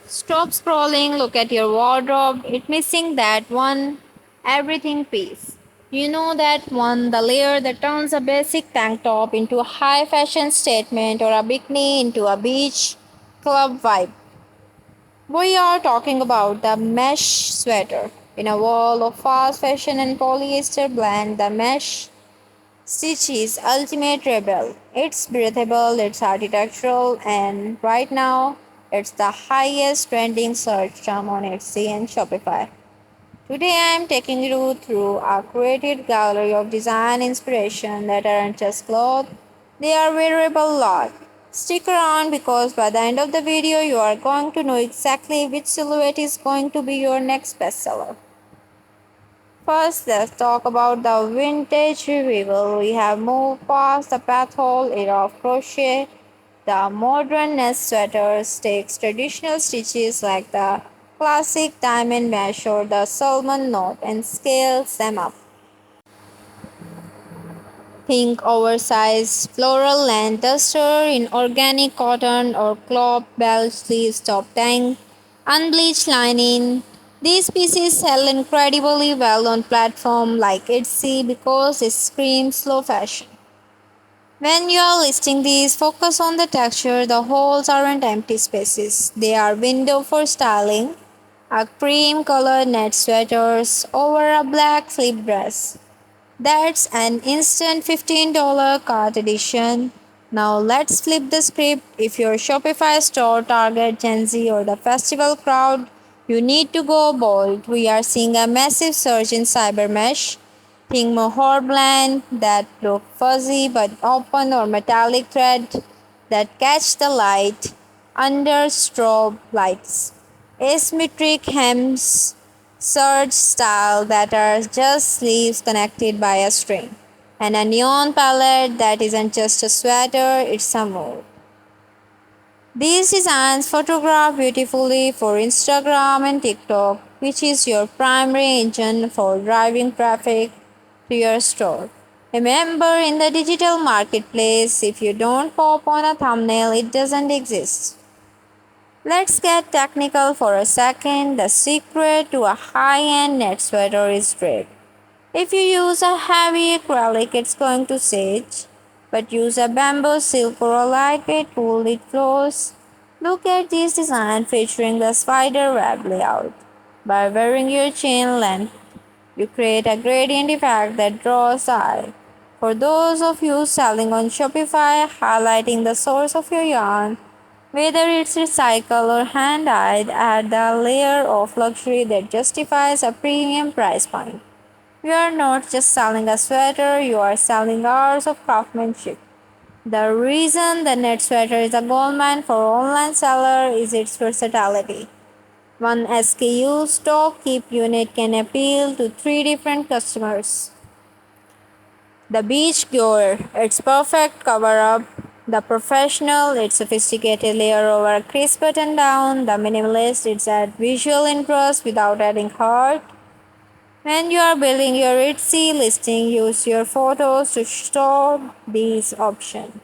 Stop scrolling, look at your wardrobe. It's missing that one everything piece. You know that one, the layer that turns a basic tank top into a high fashion statement or a bikini into a beach club vibe. We are talking about the mesh sweater. In a world of fast fashion and polyester blend, the mesh stitch is ultimate rebel. It's breathable, it's architectural, and right now it's the highest trending search term on Etsy and Shopify. Today I am taking you through a curated gallery of design inspiration that aren't just clothes, they are wearable lot. Stick around because by the end of the video you are going to know exactly which silhouette is going to be your next bestseller. First, let's talk about the vintage revival. We have moved past the pathol era of crochet. The modern nest sweaters takes traditional stitches like the classic diamond mesh or the salmon knot and scales them up. Think oversized floral length duster in organic cotton or cloth bell sleeves top tank, unbleached lining. These pieces sell incredibly well on platforms like Etsy because it screams slow fashion. When you are listing these, focus on the texture. The holes aren't empty spaces. They are window for styling. A cream colored net sweaters over a black slip dress. That's an instant $15 cart edition. Now let's flip the script. If your Shopify store target Gen Z or the festival crowd, you need to go bold. We are seeing a massive surge in cyber mesh. Think mohair blend that look fuzzy but open or metallic thread that catch the light under strobe lights. Asymmetric hems serge style that are just sleeves connected by a string. And a neon palette that isn't just a sweater, it's a mood. These designs photograph beautifully for Instagram and TikTok, which is your primary engine for driving traffic to your store. Remember, in the digital marketplace, if you don't pop on a thumbnail, it doesn't exist. Let's get technical for a second. The secret to a high-end net sweater is drape. If you use a heavy acrylic, it's going to sage, but use a bamboo, silk, or a lightweight wool, it flows. Look at this design featuring the spider web layout. By varying your chain length, you create a gradient effect that draws the eye. For those of you selling on Shopify, highlighting the source of your yarn, whether it's recycled or hand-dyed, add the layer of luxury that justifies a premium price point. You are not just selling a sweater, you are selling hours of craftsmanship. The reason the net sweater is a goldmine for online seller is its versatility. One SKU stock keep unit can appeal to three different customers. The beach goer, its perfect cover up. The professional, its sophisticated layer over a crisp button down. The minimalist, it's add visual interest without adding heart. When you are building your Etsy listing, use your photos to store these options.